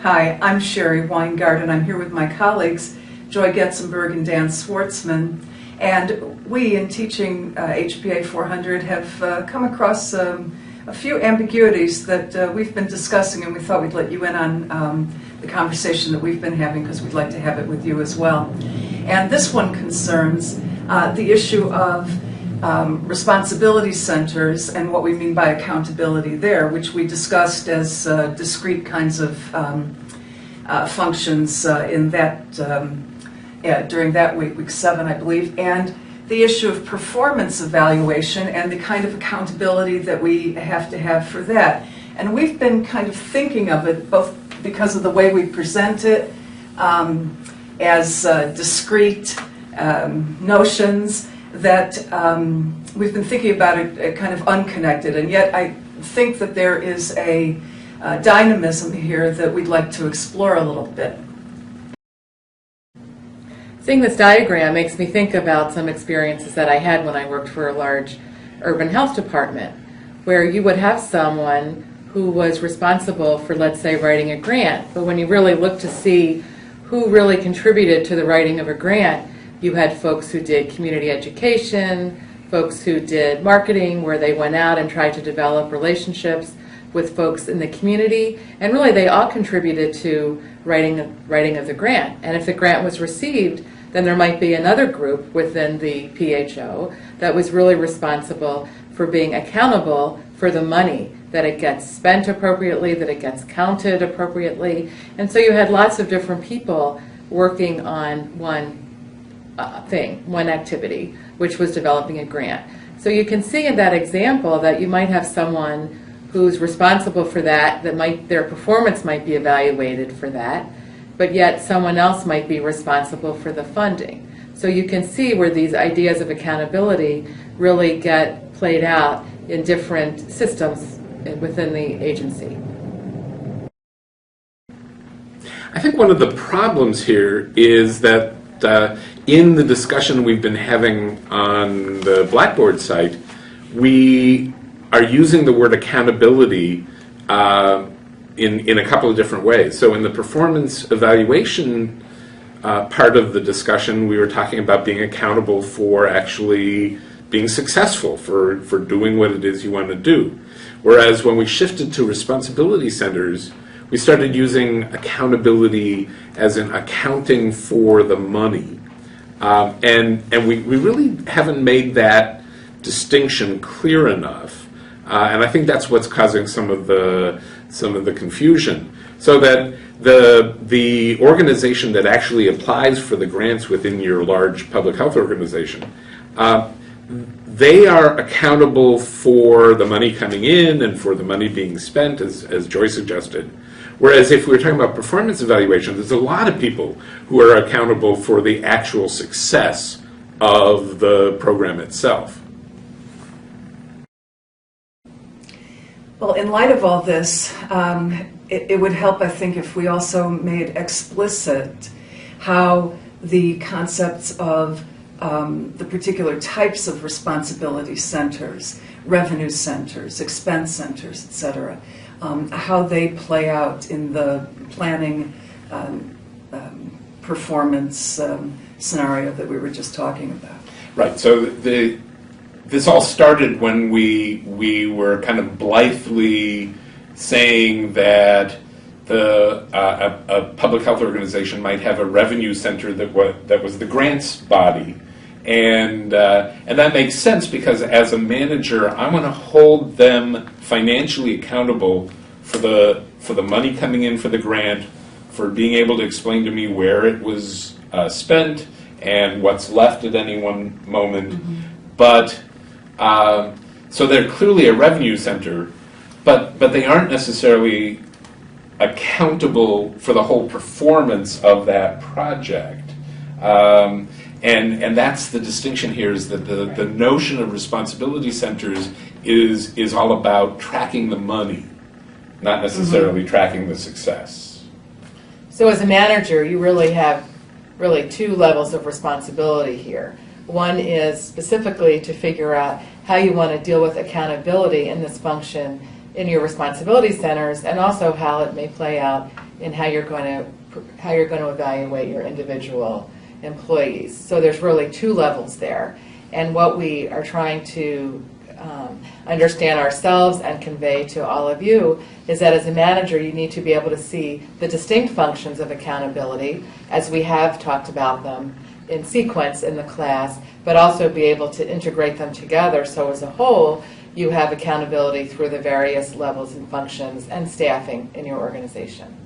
Hi, I'm Sherry Weingart, and I'm here with my colleagues, Joy Getzenberg and Dan Swartzman. And we, in teaching HPA400, have come across a few ambiguities that we've been discussing, and we thought we'd let you in on the conversation that we've been having, because we'd like to have it with you as well. And this one concerns the issue of responsibility centers and what we mean by accountability there, which we discussed as discrete kinds of functions in that during that week 7, I believe, and the issue of performance evaluation and the kind of accountability that we have to have for that. And we've been kind of thinking of it both because of the way we present it as discrete notions, that we've been thinking about it kind of unconnected, and yet I think that there is a dynamism here that we'd like to explore a little bit. Seeing this diagram makes me think about some experiences that I had when I worked for a large urban health department, where you would have someone who was responsible for, let's say, writing a grant, but when you really look to see who really contributed to the writing of a grant, you had folks who did community education, folks who did marketing, where they went out and tried to develop relationships with folks in the community, and really they all contributed to writing of the grant. And if the grant was received, then there might be another group within the PHO that was really responsible for being accountable for the money, that it gets spent appropriately, that it gets counted appropriately. And so you had lots of different people working on one one activity, which was developing a grant. So you can see in that example that you might have someone who's responsible for that, their performance might be evaluated for that, but yet someone else might be responsible for the funding. So you can see where these ideas of accountability really get played out in different systems within the agency. I think one of the problems here is that in the discussion we've been having on the Blackboard site, we are using the word accountability in a couple of different ways. So in the performance evaluation part of the discussion, we were talking about being accountable for actually being successful, for doing what it is you want to do. Whereas when we shifted to responsibility centers, we started using accountability as in accounting for the money. And we really haven't made that distinction clear enough. And I think that's what's causing some of the confusion. So that the organization that actually applies for the grants within your large public health organization, they are accountable for the money coming in and for the money being spent, as Joy suggested. Whereas if we're talking about performance evaluation, there's a lot of people who are accountable for the actual success of the program itself. Well, in light of all this, it would help, I think, if we also made explicit how the concepts of the particular types of responsibility centers, revenue centers, expense centers, etc., how they play out in the planning performance scenario that we were just talking about. Right. So this all started when we were kind of blithely saying that a public health organization might have a revenue center that was the grants body. And that makes sense, because as a manager, I want to hold them financially accountable for the money coming in for the grant, for being able to explain to me where it was spent and what's left at any one moment. Mm-hmm. But so they're clearly a revenue center, but they aren't necessarily accountable for the whole performance of that project. And that's the distinction here, is that the notion of responsibility centers is all about tracking the money, not necessarily tracking the success. So as a manager, you really have two levels of responsibility here. One is specifically to figure out how you want to deal with accountability in this function in your responsibility centers, and also how it may play out in how you're going to evaluate your individual employees. So there's really two levels there. And what we are trying to understand ourselves and convey to all of you is that as a manager, you need to be able to see the distinct functions of accountability, as we have talked about them in sequence in the class, but also be able to integrate them together so as a whole you have accountability through the various levels and functions and staffing in your organization.